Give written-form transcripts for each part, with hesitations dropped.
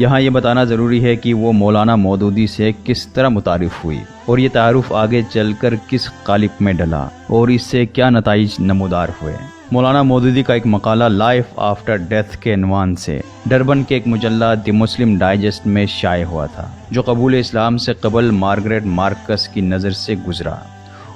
یہاں یہ بتانا ضروری ہے کہ وہ مولانا مودودی سے کس طرح متعارف ہوئی اور یہ تعارف آگے چل کر کس قالب میں ڈلا اور اس سے کیا نتائج نمودار ہوئے۔ مولانا مودودی کا ایک مقالہ لائف آفٹر ڈیتھ کے عنوان سے ڈربن کے ایک مجلہ دی مسلم ڈائجسٹ میں شائع ہوا تھا، جو قبول اسلام سے قبل مارگریٹ مارکس کی نظر سے گزرا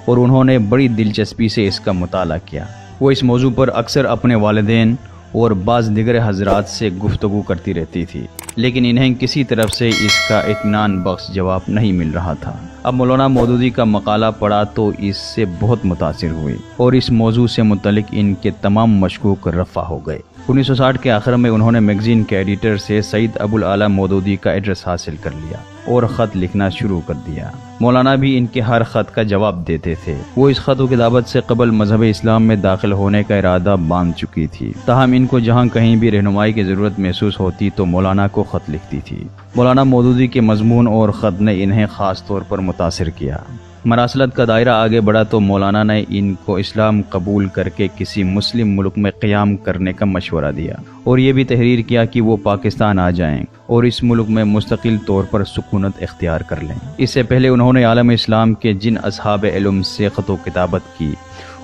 اور انہوں نے بڑی دلچسپی سے اس کا مطالعہ کیا۔ وہ اس موضوع پر اکثر اپنے والدین اور بعض دیگر حضرات سے گفتگو کرتی رہتی تھی، لیکن انہیں کسی طرف سے اس کا اطمینان بخش جواب نہیں مل رہا تھا۔ اب مولانا مودودی کا مقالہ پڑھا تو اس سے بہت متاثر ہوئی اور اس موضوع سے متعلق ان کے تمام مشکوک رفع ہو گئے۔ 1960 کے آخر میں انہوں نے میگزین کے ایڈیٹر سے سید ابو الاعلی مودودی کا ایڈریس حاصل کر لیا اور خط لکھنا شروع کر دیا۔ مولانا بھی ان کے ہر خط کا جواب دیتے تھے۔ وہ اس خط و کتابت سے قبل مذہب اسلام میں داخل ہونے کا ارادہ باندھ چکی تھی، تاہم ان کو جہاں کہیں بھی رہنمائی کی ضرورت محسوس ہوتی تو مولانا کو خط لکھتی تھی۔ مولانا مودودی کے مضمون اور خط نے انہیں خاص طور پر متاثر کیا۔ مراسلت کا دائرہ آگے بڑھا تو مولانا نے ان کو اسلام قبول کر کے کسی مسلم ملک میں قیام کرنے کا مشورہ دیا اور یہ بھی تحریر کیا کہ وہ پاکستان آ جائیں اور اس ملک میں مستقل طور پر سکونت اختیار کر لیں۔ اس سے پہلے انہوں نے عالم اسلام کے جن اصحاب علم سے خط و کتابت کی،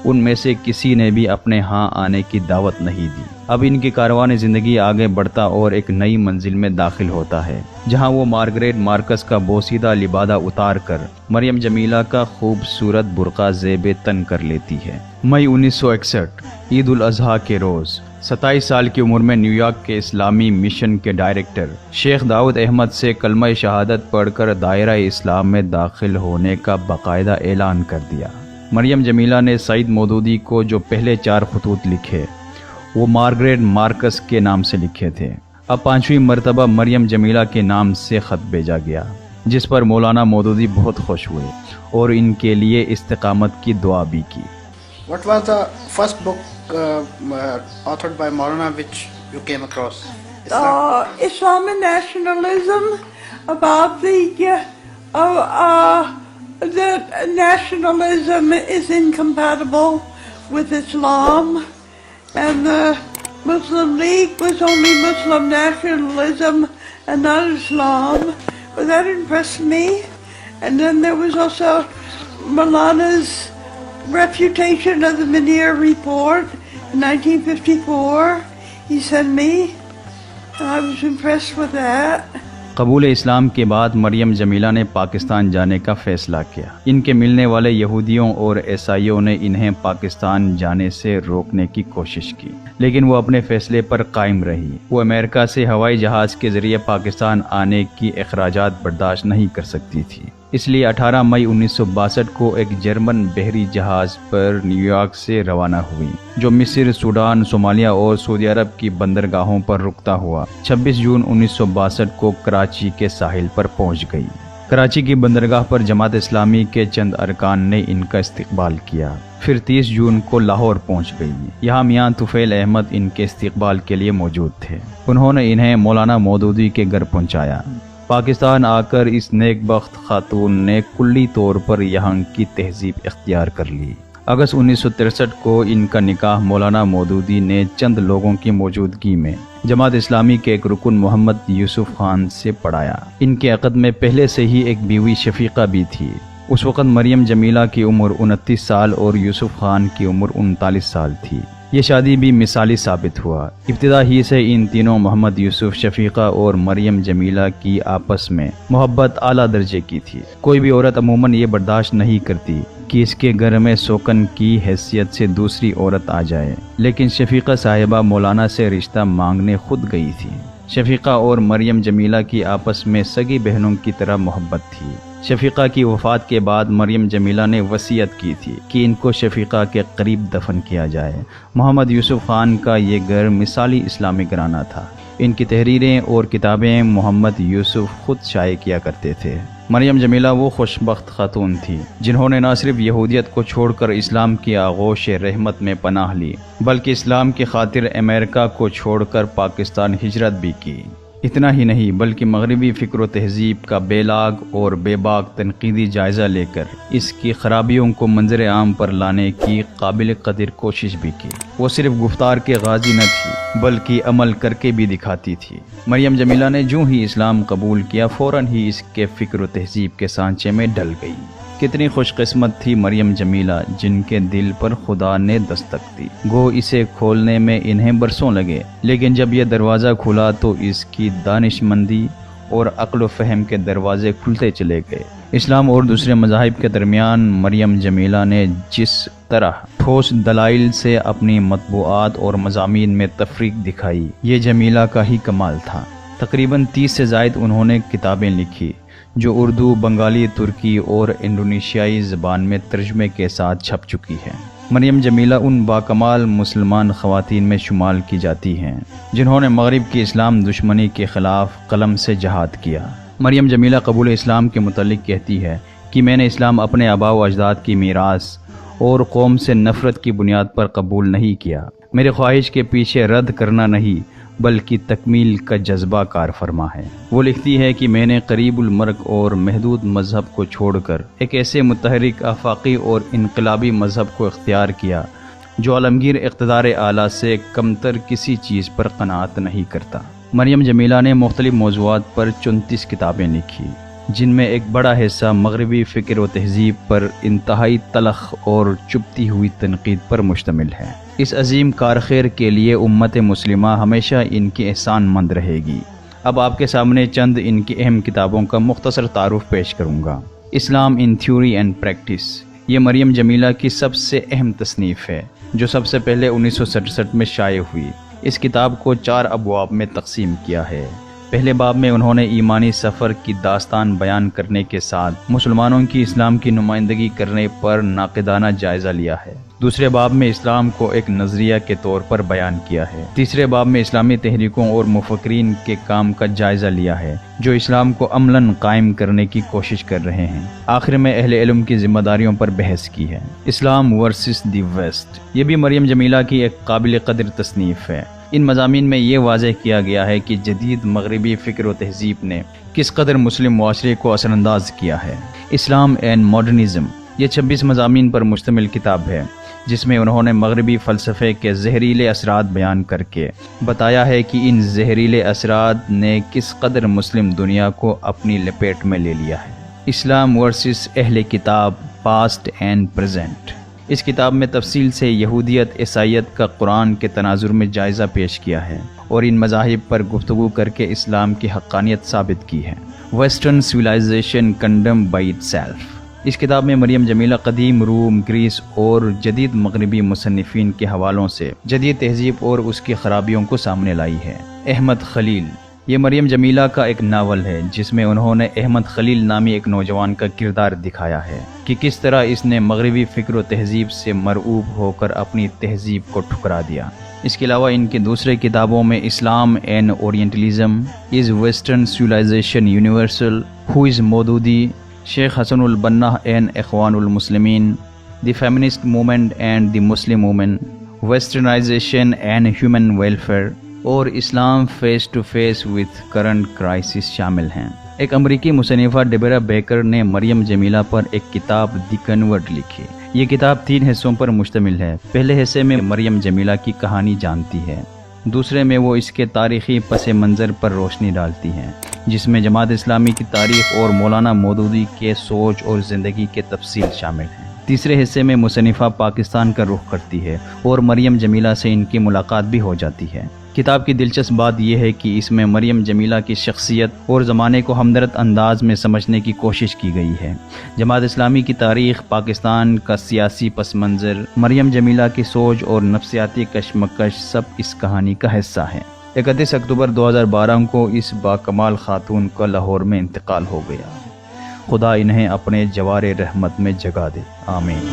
ان میں سے کسی نے بھی اپنے ہاں آنے کی دعوت نہیں دی۔ اب ان کی کاروان زندگی آگے بڑھتا اور ایک نئی منزل میں داخل ہوتا ہے، جہاں وہ مارگریٹ مارکس کا بوسیدہ لبادہ اتار کر مریم جمیلہ کا خوبصورت برقع زیب تن کر لیتی ہے۔ مئی 1961 عید الاضحیٰ کے روز 27 سال کی عمر میں نیو یارک کے اسلامی مشن کے ڈائریکٹر شیخ داؤد احمد سے کلمہ شہادت پڑھ کر دائرہ اسلام میں داخل ہونے کا باقاعدہ اعلان کر دیا۔ مریم جمیلہ نے سعید مودودی کو جو پہلے 4 خطوط لکھے وہ مارگریٹ مارکس کے نام سے لکھے تھے۔ اب 5ویں مرتبہ مریم جمیلہ کے نام سے خط بھیجا گیا، جس پر مولانا مودودی بہت خوش ہوئے اور ان کے لیے استقامت کی دعا بھی کی۔ What was the first book authored by Maulana which you came across? Islamic nationalism, about the nationalism is incompatible with Islam, and the Muslim League was only Muslim nationalism and not Islam. But that impressed me. And then there was also Maulana's refutation of the Munir report in 1954. He sent me, and I was impressed with that. قبول اسلام کے بعد مریم جمیلہ نے پاکستان جانے کا فیصلہ کیا۔ ان کے ملنے والے یہودیوں اور عیسائیوں نے انہیں پاکستان جانے سے روکنے کی کوشش کی، لیکن وہ اپنے فیصلے پر قائم رہی۔ وہ امریکہ سے ہوائی جہاز کے ذریعے پاکستان آنے کی اخراجات برداشت نہیں کر سکتی تھی، اس لیے 18 مئی 1962 کو ایک جرمن بحری جہاز پر نیو یارک سے روانہ ہوئی، جو مصر، سوڈان، صومالیہ اور سعودی عرب کی بندرگاہوں پر رکتا ہوا 26 جون 1962 کو کراچی کے ساحل پر پہنچ گئی۔ کراچی کی بندرگاہ پر جماعت اسلامی کے چند ارکان نے ان کا استقبال کیا، پھر 30 جون کو لاہور پہنچ گئی۔ یہاں میاں طفیل احمد ان کے استقبال کے لیے موجود تھے۔ انہوں نے انہیں مولانا مودودی کے گھر پہنچایا۔ پاکستان آ کر اس نیک بخت خاتون نے کلی طور پر یہاں کی تہذیب اختیار کر لی۔ اگست 1963 کو ان کا نکاح مولانا مودودی نے چند لوگوں کی موجودگی میں جماعت اسلامی کے ایک رکن محمد یوسف خان سے پڑھایا۔ ان کے عقد میں پہلے سے ہی ایک بیوی شفیقہ بھی تھی۔ اس وقت مریم جمیلہ کی عمر 29 سال اور یوسف خان کی عمر 39 سال تھی۔ یہ شادی بھی مثالی ثابت ہوا۔ ابتدا ہی سے ان تینوں محمد یوسف، شفیقہ اور مریم جمیلہ کی آپس میں محبت اعلیٰ درجے کی تھی۔ کوئی بھی عورت عموماً یہ برداشت نہیں کرتی کہ اس کے گھر میں سوکن کی حیثیت سے دوسری عورت آ جائے، لیکن شفیقہ صاحبہ مولانا سے رشتہ مانگنے خود گئی تھی۔ شفیقہ اور مریم جمیلہ کی آپس میں سگی بہنوں کی طرح محبت تھی۔ شفیقہ کی وفات کے بعد مریم جمیلہ نے وصیت کی تھی کہ ان کو شفیقہ کے قریب دفن کیا جائے۔ محمد یوسف خان کا یہ گھر مثالی اسلامی گھرانہ تھا۔ ان کی تحریریں اور کتابیں محمد یوسف خود شائع کیا کرتے تھے۔ مریم جمیلہ وہ خوش بخت خاتون تھی جنہوں نے نہ صرف یہودیت کو چھوڑ کر اسلام کی آغوش رحمت میں پناہ لی، بلکہ اسلام کی خاطر امریکہ کو چھوڑ کر پاکستان ہجرت بھی کی۔ اتنا ہی نہیں بلکہ مغربی فکر و تہذیب کا بے لاگ اور بے باک تنقیدی جائزہ لے کر اس کی خرابیوں کو منظر عام پر لانے کی قابل قدر کوشش بھی کی۔ وہ صرف گفتار کے غازی نہ تھی بلکہ عمل کر کے بھی دکھاتی تھی۔ مریم جمیلہ نے جو ہی اسلام قبول کیا فوراً ہی اس کے فکر و تہذیب کے سانچے میں ڈل گئی۔ کتنی خوش قسمت تھی مریم جمیلہ جن کے دل پر خدا نے دستک دی، گو اسے کھولنے میں انہیں برسوں لگے، لیکن جب یہ دروازہ کھلا تو اس کی دانش مندی اور عقل و فہم کے دروازے کھلتے چلے گئے۔ اسلام اور دوسرے مذاہب کے درمیان مریم جمیلہ نے جس طرح ٹھوس دلائل سے اپنی مطبوعات اور مضامین میں تفریق دکھائی، یہ جمیلہ کا ہی کمال تھا۔ تقریباً 30 سے زائد انہوں نے کتابیں لکھی جو اردو، بنگالی، ترکی اور انڈونیشیائی زبان میں ترجمے کے ساتھ چھپ چکی ہے۔ مریم جمیلہ ان باکمال مسلمان خواتین میں شمار کی جاتی ہیں جنہوں نے مغرب کی اسلام دشمنی کے خلاف قلم سے جہاد کیا۔ مریم جمیلہ قبول اسلام کے متعلق کہتی ہے کہ میں نے اسلام اپنے آباء و اجداد کی میراث اور قوم سے نفرت کی بنیاد پر قبول نہیں کیا۔ میرے خواہش کے پیچھے رد کرنا نہیں بلکہ تکمیل کا جذبہ کار فرما ہے۔ وہ لکھتی ہے کہ میں نے قریب المرگ اور محدود مذہب کو چھوڑ کر ایک ایسے متحرک، آفاقی اور انقلابی مذہب کو اختیار کیا جو عالمگیر اقتدار اعلیٰ سے کمتر کسی چیز پر قناعت نہیں کرتا۔ مریم جمیلہ نے مختلف موضوعات پر 34 کتابیں لکھی جن میں ایک بڑا حصہ مغربی فکر و تہذیب پر انتہائی تلخ اور چبھتی ہوئی تنقید پر مشتمل ہے۔ اس عظیم کارخیر کے لیے امت مسلمہ ہمیشہ ان کی احسان مند رہے گی۔ اب آپ کے سامنے چند ان کی اہم کتابوں کا مختصر تعارف پیش کروں گا۔ اسلام ان تھیوری اینڈ پریکٹس، یہ مریم جمیلہ کی سب سے اہم تصنیف ہے جو سب سے پہلے 1967 میں شائع ہوئی۔ اس کتاب کو 4 ابواب میں تقسیم کیا ہے۔ پہلے باب میں انہوں نے ایمانی سفر کی داستان بیان کرنے کے ساتھ مسلمانوں کی اسلام کی نمائندگی کرنے پر ناقدانہ جائزہ لیا ہے۔ دوسرے باب میں اسلام کو ایک نظریہ کے طور پر بیان کیا ہے۔ تیسرے باب میں اسلامی تحریکوں اور مفکرین کے کام کا جائزہ لیا ہے جو اسلام کو عملاً قائم کرنے کی کوشش کر رہے ہیں۔ آخر میں اہل علم کی ذمہ داریوں پر بحث کی ہے۔ اسلام ورسس دی ویسٹ، یہ بھی مریم جمیلہ کی ایک قابل قدر تصنیف ہے۔ ان مضامین میں یہ واضح کیا گیا ہے کہ جدید مغربی فکر و تہذیب نے کس قدر مسلم معاشرے کو اثر انداز کیا ہے۔ اسلام اینڈ ماڈرنزم، یہ 26 مضامین پر مشتمل کتاب ہے جس میں انہوں نے مغربی فلسفے کے زہریلے اثرات بیان کر کے بتایا ہے کہ ان زہریلے اثرات نے کس قدر مسلم دنیا کو اپنی لپیٹ میں لے لیا ہے۔ اسلام ورسس اہل کتاب، پاسٹ اینڈ پریزنٹ، اس کتاب میں تفصیل سے یہودیت، عیسائیت کا قرآن کے تناظر میں جائزہ پیش کیا ہے اور ان مذاہب پر گفتگو کر کے اسلام کی حقانیت ثابت کی ہے۔ Western civilisation condemn by itself, اس کتاب میں مریم جمیلہ قدیم روم، گریس اور جدید مغربی مصنفین کے حوالوں سے جدید تہذیب اور اس کی خرابیوں کو سامنے لائی ہے۔ احمد خلیل، یہ مریم جمیلہ کا ایک ناول ہے جس میں انہوں نے احمد خلیل نامی ایک نوجوان کا کردار دکھایا ہے کہ کس طرح اس نے مغربی فکر و تہذیب سے مرعوب ہو کر اپنی تہذیب کو ٹھکرا دیا۔ اس کے علاوہ ان کی دوسرے کتابوں میں Islam and Orientalism, is western civilisation universal, who is Maududi, Sheikh Hassan al-Banna and Ikhwan al-Muslimeen, the feminist movement and the Muslim woman, westernisation and human welfare اور Islam face to face with current crisis شامل ہیں۔ ایک امریکی مصنفہ ڈیبرا بیکر نے مریم جمیلہ پر ایک کتاب دی کنورٹ لکھی۔ یہ کتاب 3 حصوں پر مشتمل ہے۔ پہلے حصے میں مریم جمیلہ کی کہانی جانتی ہے، دوسرے میں وہ اس کے تاریخی پس منظر پر روشنی ڈالتی ہے جس میں جماعت اسلامی کی تاریخ اور مولانا مودودی کے سوچ اور زندگی کے تفصیل شامل ہیں۔ تیسرے حصے میں مصنفہ پاکستان کا رخ کرتی ہے اور مریم جمیلہ سے ان کی ملاقات بھی ہو جاتی ہے۔ کتاب کی دلچسپ بات یہ ہے کہ اس میں مریم جمیلہ کی شخصیت اور زمانے کو ہمدرد انداز میں سمجھنے کی کوشش کی گئی ہے۔ جماعت اسلامی کی تاریخ، پاکستان کا سیاسی پس منظر، مریم جمیلہ کی سوچ اور نفسیاتی کشمکش سب اس کہانی کا حصہ ہیں۔ 31 اکتوبر 2012 کو اس باکمال خاتون کا لاہور میں انتقال ہو گیا۔ خدا انہیں اپنے جوار رحمت میں جگا دے، آمین۔